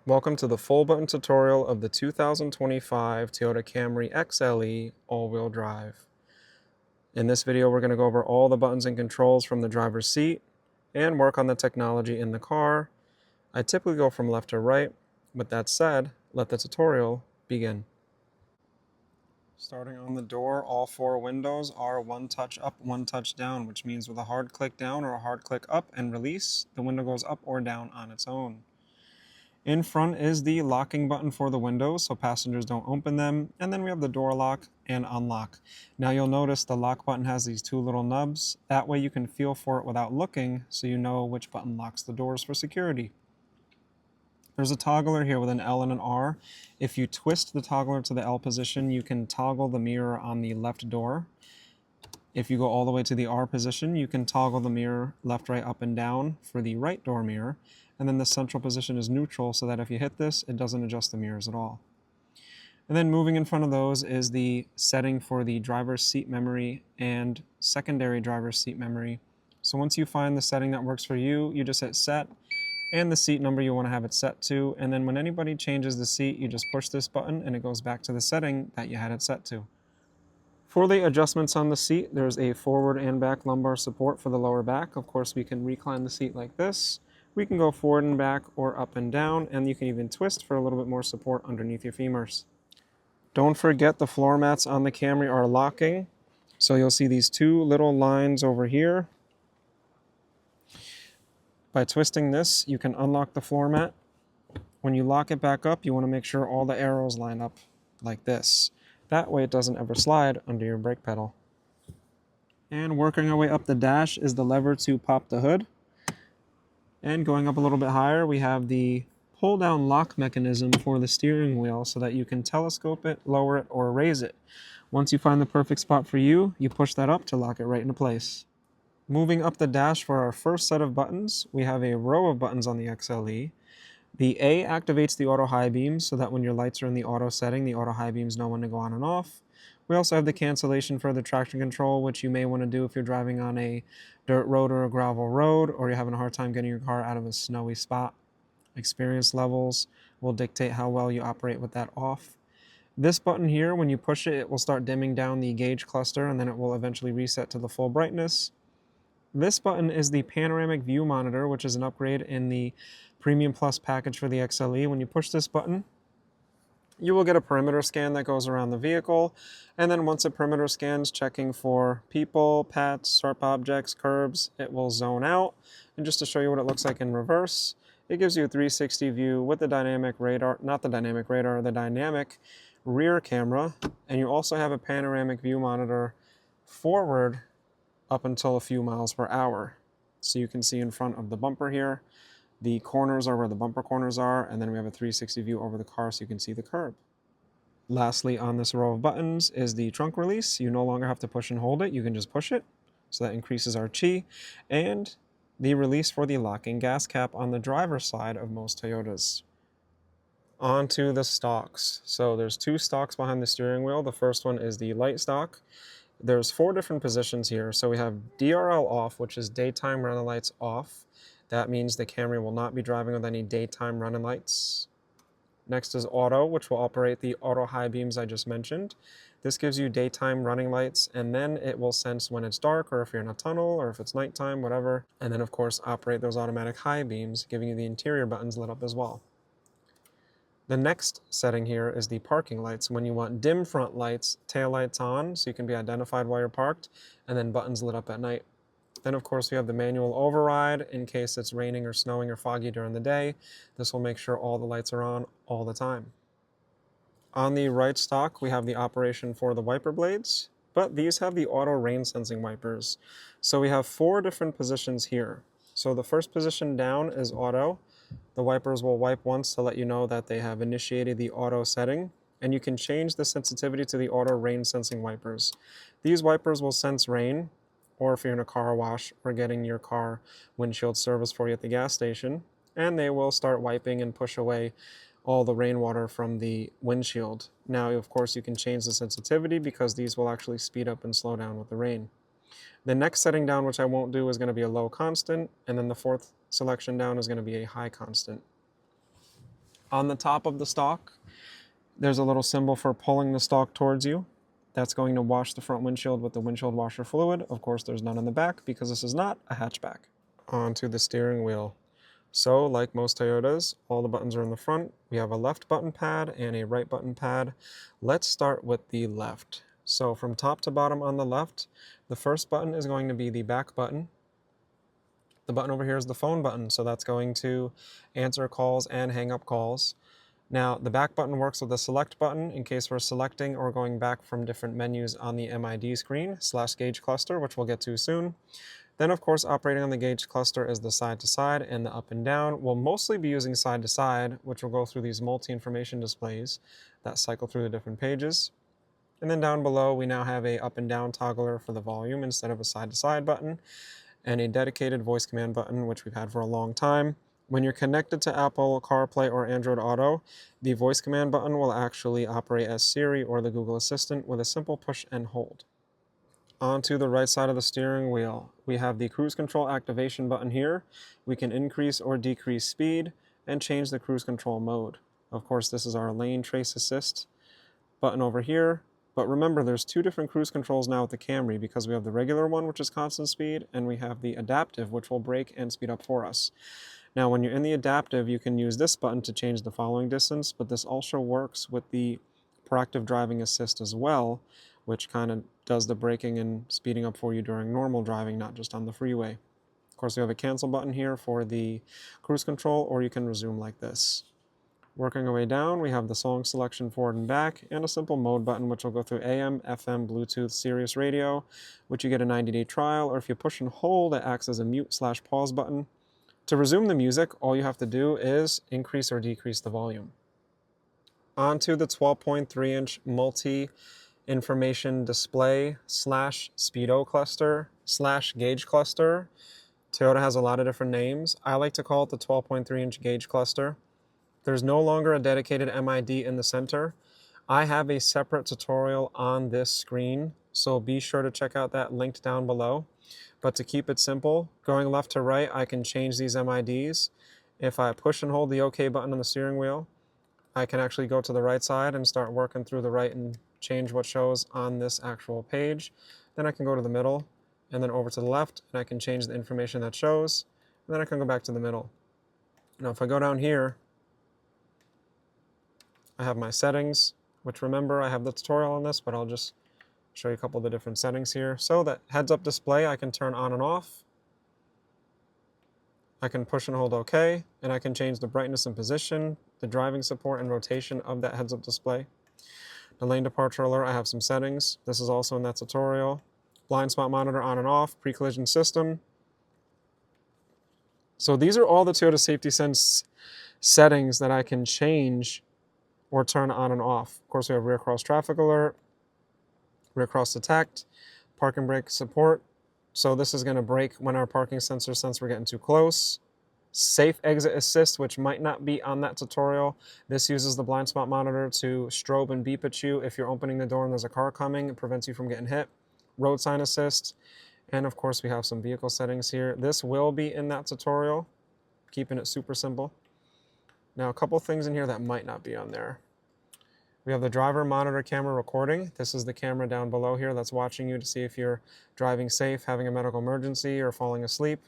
Welcome to the full button tutorial of the 2025 Toyota Camry XLE all-wheel drive. In this video, we're going to go over all the buttons and controls from the driver's seat and work on the technology in the car. I typically go from left to right. With that said, let the tutorial begin. Starting on the door, all four windows are one touch up, one touch down, which means with a hard click down or a hard click up and release, the window goes up or down on its own. In front is the locking button for the windows so passengers don't open them, and then we have the door lock and unlock. Now you'll notice the lock button has these two little nubs. That way you can feel for it without looking so you know which button locks the doors for security. There's a toggler here with an L and an R. If you twist the toggler to the L position, you can toggle the mirror on the left door. If you go all the way to the R position, you can toggle the mirror left, right, up, and down for the right door mirror. And then the central position is neutral so that if you hit this, it doesn't adjust the mirrors at all. And then moving in front of those is the setting for the driver's seat memory and secondary driver's seat memory. So once you find the setting that works for you, you just hit set and the seat number you want to have it set to. And then when anybody changes the seat, you just push this button and it goes back to the setting that you had it set to. For the adjustments on the seat, there's a forward and back lumbar support for the lower back. Of course, we can recline the seat like this. We can go forward and back or up and down, and you can even twist for a little bit more support underneath your femurs. Don't forget the floor mats on the Camry are locking. So you'll see these two little lines over here. By twisting this, you can unlock the floor mat. When you lock it back up, you want to make sure all the arrows line up like this. That way it doesn't ever slide under your brake pedal. And working our way up the dash is the lever to pop the hood. And going up a little bit higher, we have the pull-down lock mechanism for the steering wheel so that you can telescope it, lower it, or raise it. Once you find the perfect spot for you, you push that up to lock it right into place. Moving up the dash for our first set of buttons, we have a row of buttons on the XLE. The A activates the auto high beams so that when your lights are in the auto setting, the auto high beams know when to go on and off. We also have the cancellation for the traction control, which you may want to do if you're driving on a dirt road or a gravel road, or you're having a hard time getting your car out of a snowy spot. Experience levels will dictate how well you operate with that off. This button here, when you push it, it will start dimming down the gauge cluster, and then it will eventually reset to the full brightness. This button is the panoramic view monitor, which is an upgrade in the Premium Plus package for the XLE. When you push this button, you will get a perimeter scan that goes around the vehicle, and then once a perimeter scans checking for people, pets, sharp objects, curbs, it will zone out. And just to show you what it looks like in reverse, it gives you a 360 view with the dynamic radar, not the dynamic radar, the dynamic rear camera, and you also have a panoramic view monitor forward up until a few miles per hour. So you can see in front of the bumper here. The corners are where the bumper corners are, and then we have a 360 view over the car so you can see the curb. Lastly, on this row of buttons is the trunk release. You no longer have to push and hold it, you can just push it. So that increases our chi. And the release for the locking gas cap on the driver's side of most Toyotas. Onto the stalks. So there's two stalks behind the steering wheel. The first one is the light stalk. There's four different positions here. So we have DRL off, which is daytime running lights off. That means the Camry will not be driving with any daytime running lights. Next is auto, which will operate the auto high beams I just mentioned. This gives you daytime running lights, and then it will sense when it's dark or if you're in a tunnel or if it's nighttime, whatever. And then of course operate those automatic high beams, giving you the interior buttons lit up as well. The next setting here is the parking lights. When you want dim front lights, tail lights on so you can be identified while you're parked, and then buttons lit up at night. Then, of course, we have the manual override in case it's raining or snowing or foggy during the day. This will make sure all the lights are on all the time. On the right stalk, we have the operation for the wiper blades, but these have the auto rain sensing wipers. So we have four different positions here. So the first position down is auto. The wipers will wipe once to let you know that they have initiated the auto setting, and you can change the sensitivity to the auto rain sensing wipers. These wipers will sense rain, or if you're in a car wash or getting your car windshield service for you at the gas station, and they will start wiping and push away all the rainwater from the windshield. Now, of course, you can change the sensitivity because these will actually speed up and slow down with the rain. The next setting down, which I won't do, is going to be a low constant, and then the fourth selection down is going to be a high constant. On the top of the stalk, there's a little symbol for pulling the stalk towards you. That's going to wash the front windshield with the windshield washer fluid. Of course, there's none in the back because this is not a hatchback. Onto the steering wheel. So, like most Toyotas, all the buttons are in the front. We have a left button pad and a right button pad. Let's start with the left. So from top to bottom on the left, the first button is going to be the back button. The button over here is the phone button, so that's going to answer calls and hang up calls. Now, the back button works with the select button in case we're selecting or going back from different menus on the MID screen, / gauge cluster, which we'll get to soon. Then, of course, operating on the gauge cluster is the side to side and the up and down. We'll mostly be using side to side, which will go through these multi-information displays that cycle through the different pages. And then down below, we now have a up and down toggler for the volume instead of a side to side button, and a dedicated voice command button, which we've had for a long time. When you're connected to Apple CarPlay or Android Auto, the voice command button will actually operate as Siri or the Google Assistant with a simple push and hold. Onto the right side of the steering wheel, we have the cruise control activation button here. We can increase or decrease speed and change the cruise control mode. Of course, this is our lane trace assist button over here. But remember, there's two different cruise controls now with the Camry because we have the regular one, which is constant speed, and we have the adaptive, which will brake and speed up for us. Now, when you're in the adaptive, you can use this button to change the following distance, but this also works with the proactive driving assist as well, which kind of does the braking and speeding up for you during normal driving, not just on the freeway. Of course, we have a cancel button here for the cruise control, or you can resume like this. Working our way down, we have the song selection forward and back, and a simple mode button which will go through AM, FM, Bluetooth, Sirius radio, which you get a 90-day trial, or if you push and hold, it acts as a mute / pause button. To resume the music, all you have to do is increase or decrease the volume. Onto the 12.3-inch multi-information display / Speedo cluster / gauge cluster. Toyota has a lot of different names. I like to call it the 12.3-inch gauge cluster. There's no longer a dedicated MID in the center. I have a separate tutorial on this screen, so be sure to check out that linked down below. But to keep it simple, going left to right, I can change these MIDs. If I push and hold the OK button on the steering wheel, I can actually go to the right side and start working through the right and change what shows on this actual page. Then I can go to the middle and then over to the left, and I can change the information that shows, and then I can go back to the middle. Now, if I go down here, I have my settings, which remember I have the tutorial on this, but I'll just show you a couple of the different settings here. So that heads-up display I can turn on and off. I can push and hold OK, and I can change the brightness and position, the driving support and rotation of that heads-up display. The lane departure alert, I have some settings. This is also in that tutorial. Blind spot monitor on and off, pre-collision system. So these are all the Toyota Safety Sense settings that I can change or turn on and off. Of course, we have rear cross traffic alert, rear cross detect, park and brake support. So this is going to brake when our parking sensor sense we're getting too close. Safe exit assist, which might not be on that tutorial. This uses the blind spot monitor to strobe and beep at you if you're opening the door and there's a car coming. It prevents you from getting hit. Road sign assist. And of course, we have some vehicle settings here. This will be in that tutorial, keeping it super simple. Now, a couple things in here that might not be on there. We have the driver monitor camera recording. This is the camera down below here that's watching you to see if you're driving safe, having a medical emergency, or falling asleep.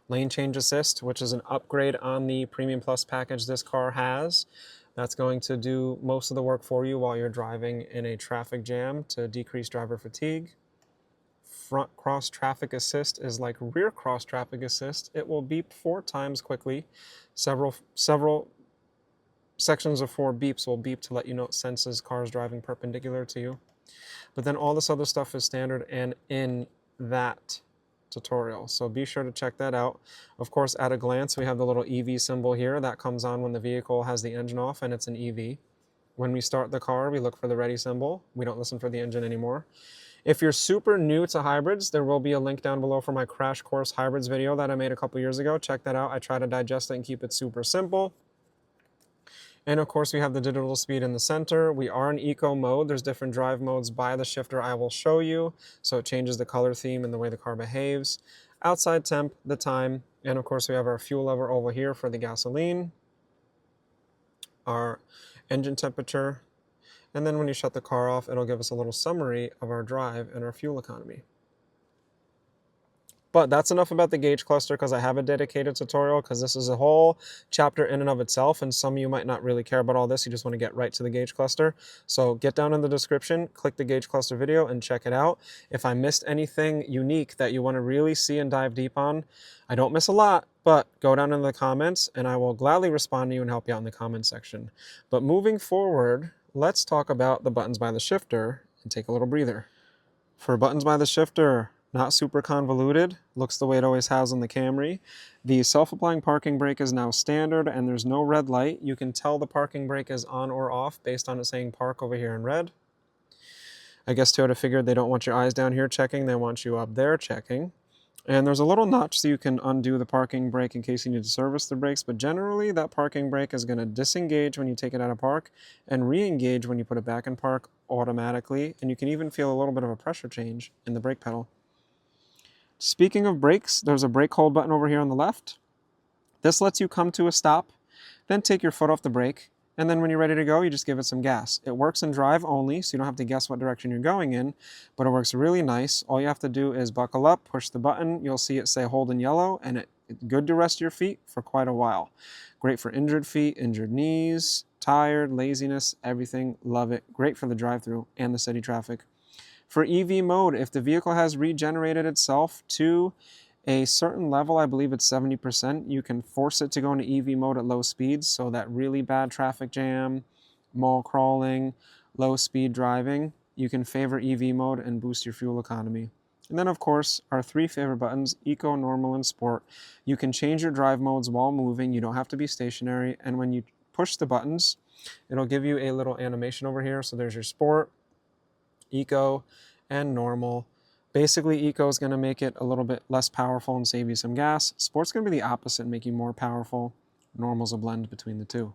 Lane change assist, which is an upgrade on the Premium Plus package this car has. That's going to do most of the work for you while you're driving in a traffic jam to decrease driver fatigue. Front cross traffic assist is like rear cross traffic assist. It will beep 4 times quickly. Several sections of 4 beeps will beep to let you know it senses cars driving perpendicular to you. But then all this other stuff is standard and in that tutorial, so be sure to check that out. Of course, at a glance, we have the little EV symbol here that comes on when the vehicle has the engine off and it's an EV. When we start the car, we look for the ready symbol. We don't listen for the engine anymore. If you're super new to hybrids, there will be a link down below for my crash course hybrids video that I made a couple years ago. Check that out. I try to digest it and keep it super simple. And of course, we have the digital speed in the center. We are in eco mode. There's different drive modes by the shifter I will show you. So it changes the color theme and the way the car behaves. Outside temp, the time, and of course we have our fuel lever over here for the gasoline. our engine temperature, and then when you shut the car off, it'll give us a little summary of our drive and our fuel economy. But that's enough about the gauge cluster because I have a dedicated tutorial, because this is a whole chapter in and of itself, and some of you might not really care about all this. You just want to get right to the gauge cluster. So get down in the description, click the gauge cluster video, and check it out. If I missed anything unique that you want to really see and dive deep on, I don't miss a lot, but go down in the comments, and I will gladly respond to you and help you out in the comment section. But moving forward, let's talk about the buttons by the shifter and take a little breather. For buttons by the shifter, not super convoluted, looks the way it always has on the Camry. The self-applying parking brake is now standard, and there's no red light. You can tell the parking brake is on or off based on it saying park over here in red. I guess Toyota figured they don't want your eyes down here checking, they want you up there checking. And there's a little notch so you can undo the parking brake in case you need to service the brakes, but generally that parking brake is going to disengage when you take it out of park and re-engage when you put it back in park automatically, and you can even feel a little bit of a pressure change in the brake pedal. Speaking of brakes, there's a brake hold button over here on the left. This lets you come to a stop, then take your foot off the brake, and then when you're ready to go, you just give it some gas. It works in drive only, so you don't have to guess what direction you're going in, but it works really nice. All you have to do is buckle up, push the button, you'll see it say hold in yellow, and it's good to rest your feet for quite a while. Great for injured feet, injured knees, tired, laziness, everything, love it. Great for the drive-thru and the city traffic. For EV mode, if the vehicle has regenerated itself to a certain level, I believe it's 70%, you can force it to go into EV mode at low speeds, so that really bad traffic jam, mall crawling, low speed driving, you can favor EV mode and boost your fuel economy. And then of course, our three favorite buttons, Eco, Normal, and Sport. You can change your drive modes while moving, you don't have to be stationary, and when you push the buttons, it'll give you a little animation over here. So there's your Sport, Eco, and Normal. Basically, Eco is going to make it a little bit less powerful and save you some gas. Sport's going to be the opposite and make you more powerful. Normal's a blend between the two.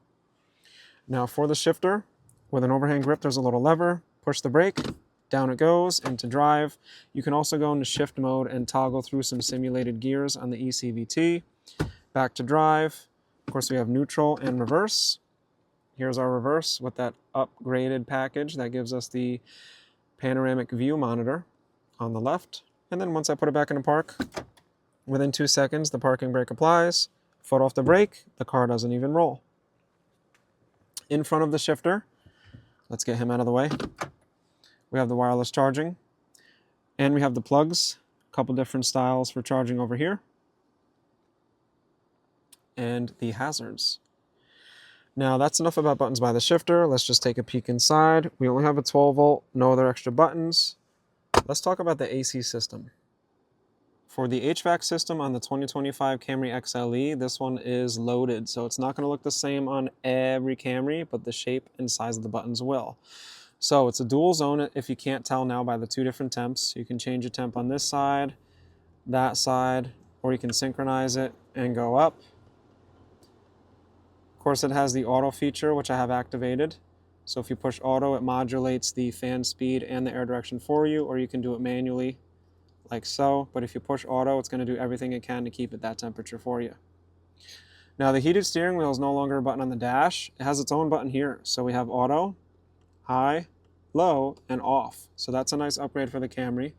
Now for the shifter, with an overhand grip, there's a little lever. Push the brake, down it goes into drive. You can also go into shift mode and toggle through some simulated gears on the ECVT. Back to drive. Of course, we have neutral and reverse. Here's our reverse with that upgraded package that gives us the panoramic view monitor on the left. And then once I put it back into park, within 2 seconds, the parking brake applies. Foot off the brake, the car doesn't even roll. In front of the shifter, let's get him out of the way. We have the wireless charging, and we have the plugs, a couple different styles for charging over here, and the hazards. Now that's enough about buttons by the shifter. Let's just take a peek inside. We only have a 12 volt, no other extra buttons. Let's talk about the AC system. For the HVAC system on the 2025 Camry XLE, this one is loaded, so it's not going to look the same on every Camry, but the shape and size of the buttons will. So it's a dual zone, if you can't tell now by the two different temps. You can change a temp on this side, that side, or you can synchronize it and go up. Of course, it has the auto feature, which I have activated. So if you push auto, it modulates the fan speed and the air direction for you, or you can do it manually, like so. But if you push auto, it's going to do everything it can to keep it that temperature for you. Now the heated steering wheel is no longer a button on the dash. It has its own button here. So we have auto, high, low, and off. So that's a nice upgrade for the Camry.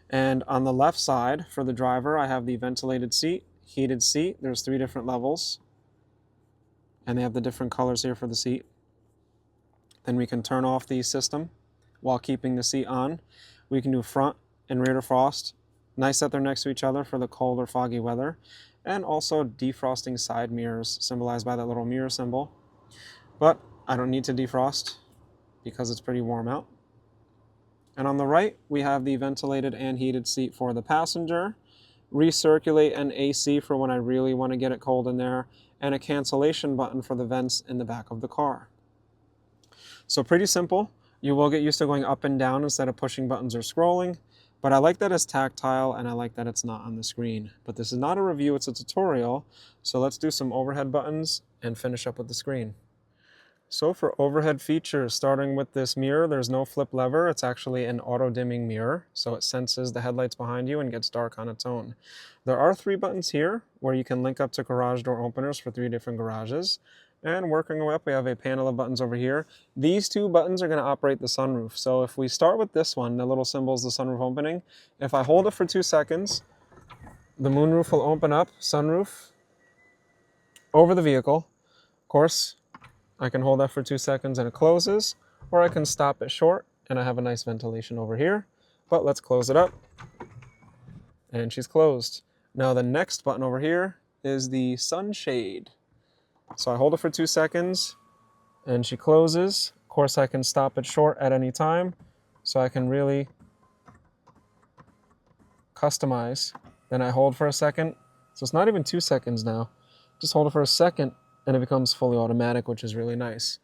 And on the left side, for the driver, I have the ventilated seat, heated seat. There's 3 different levels. And they have the different colors here for the seat. Then we can turn off the system while keeping the seat on. We can do front and rear defrost. Nice that they're next to each other for the cold or foggy weather. And also defrosting side mirrors, symbolized by that little mirror symbol. But I don't need to defrost because it's pretty warm out. And on the right, we have the ventilated and heated seat for the passenger, recirculate and AC for when I really want to get it cold in there, and a cancellation button for the vents in the back of the car. So pretty simple. You will get used to going up and down instead of pushing buttons or scrolling, but I like that it's tactile and I like that it's not on the screen. But this is not a review, it's a tutorial. So let's do some overhead buttons and finish up with the screen. So for overhead features, starting with this mirror, there's no flip lever. It's actually an auto-dimming mirror, so it senses the headlights behind you and gets dark on its own. There are 3 buttons here where you can link up to garage door openers for 3 different garages. And working our way up, we have a panel of buttons over here. These two buttons are going to operate the sunroof. So if we start with this one, the little symbol is the sunroof opening. If I hold it for 2 seconds, the moonroof will open up, sunroof, over the vehicle. Of course, I can hold that for 2 seconds and it closes, or I can stop it short and I have a nice ventilation over here. But let's close it up. And she's closed. Now the next button over here is the sunshade. So I hold it for 2 seconds and she closes. Of course, I can stop it short at any time, so I can really customize. Then I hold for a second. So it's not even 2 seconds now. Just hold it for a second and it becomes fully automatic, which is really nice.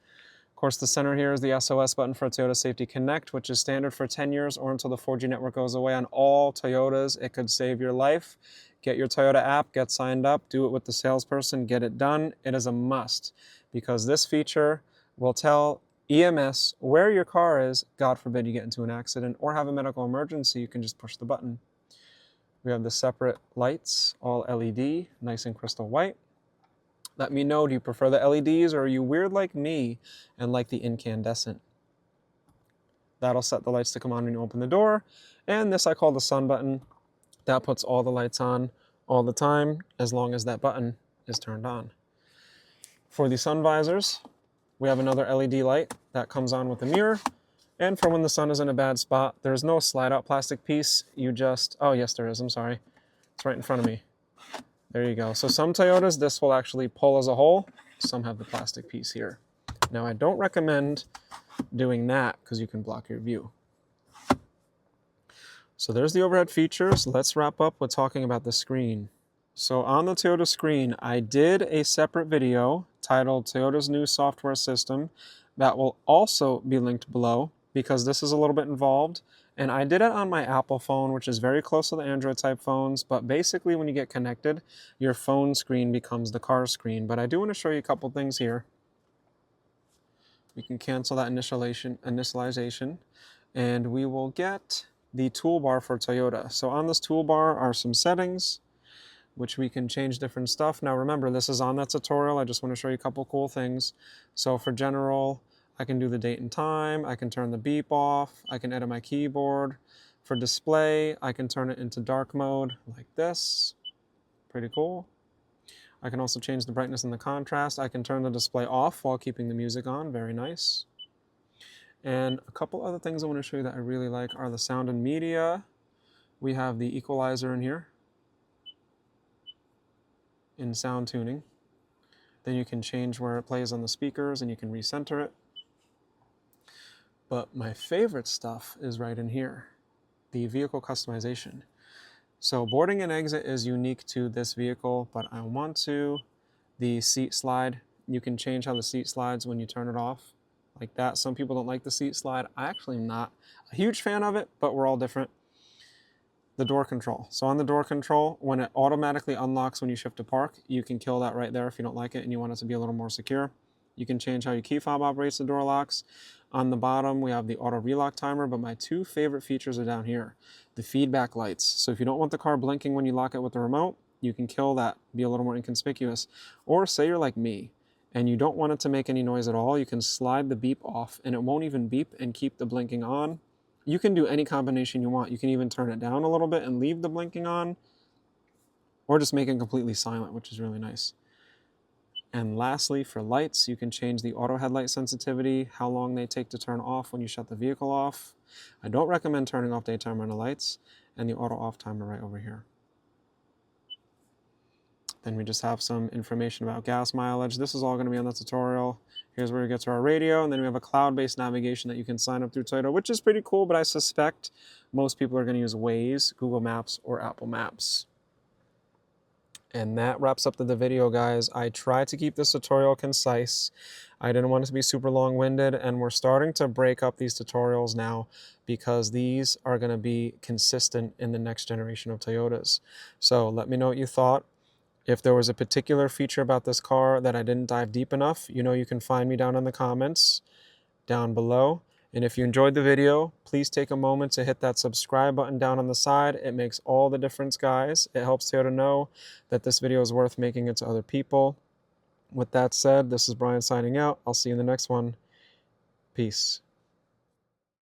Of course, the center here is the SOS button for Toyota Safety Connect, which is standard for 10 years or until the 4G network goes away on all Toyotas. It could save your life. Get your Toyota app, get signed up, do it with the salesperson, get it done. It is a must because this feature will tell EMS where your car is. God forbid you get into an accident or have a medical emergency, you can just push the button. We have the separate lights, all LED, nice and crystal white. Let me know, do you prefer the LEDs or are you weird like me and like the incandescent? That'll set the lights to come on when you open the door. And this I call the sun button. That puts all the lights on all the time as long as that button is turned on. For the sun visors, we have another LED light that comes on with the mirror. And for when the sun is in a bad spot, there's no slide out plastic piece. You just, oh yes there is, I'm sorry. It's right in front of me. There you go. So some Toyotas, this will actually pull as a whole. Some have the plastic piece here. Now I don't recommend doing that because you can block your view. So there's the overhead features. Let's wrap up with talking about the screen. So on the Toyota screen, I did a separate video titled Toyota's New Software System that will also be linked below because this is a little bit involved. And I did it on my Apple phone, which is very close to the Android type phones. But basically when you get connected, your phone screen becomes the car screen. But I do want to show you a couple things here. We can cancel that initialization and we will get the toolbar for Toyota. So on this toolbar are some settings, which we can change different stuff. Now remember, this is on that tutorial. I just want to show you a couple cool things. So for general, I can do the date and time. I can turn the beep off. I can edit my keyboard. For display, I can turn it into dark mode like this. Pretty cool. I can also change the brightness and the contrast. I can turn the display off while keeping the music on. Very nice. And a couple other things I want to show you that I really like are the sound and media. We have the equalizer in here in sound tuning. Then you can change where it plays on the speakers and you can recenter it. But my favorite stuff is right in here, the vehicle customization. So boarding and exit is unique to this vehicle, but I want to, the seat slide, you can change how the seat slides when you turn it off. Like that. Some people don't like the seat slide. I actually am not a huge fan of it, but we're all different. The door control. So on the door control, when it automatically unlocks when you shift to park, you can kill that right there if you don't like it and you want it to be a little more secure. You can change how your key fob operates the door locks. On the bottom, we have the auto relock timer, but my two favorite features are down here. The feedback lights. So if you don't want the car blinking when you lock it with the remote, you can kill that, be a little more inconspicuous. Or say you're like me, and you don't want it to make any noise at all, you can slide the beep off and it won't even beep and keep the blinking on. You can do any combination you want. You can even turn it down a little bit and leave the blinking on, or just make it completely silent, which is really nice. And lastly, for lights, you can change the auto headlight sensitivity, how long they take to turn off when you shut the vehicle off. I don't recommend turning off daytime running lights, and the auto off timer right over here. Then we just have some information about gas mileage. This is all going to be on the tutorial. Here's where we get to our radio, and then we have a cloud-based navigation that you can sign up through Toyota, which is pretty cool, but I suspect most people are going to use Waze, Google Maps, or Apple Maps. And that wraps up the video, guys. I tried to keep this tutorial concise. I didn't want it to be super long-winded, and we're starting to break up these tutorials now because these are going to be consistent in the next generation of Toyotas. So let me know what you thought. If there was a particular feature about this car that I didn't dive deep enough, you know you can find me down in the comments down below. And if you enjoyed the video, please take a moment to hit that subscribe button down on the side. It makes all the difference, guys. It helps Toyota know that this video is worth making it to other people. With that said, this is Brian signing out. I'll see you in the next one. Peace.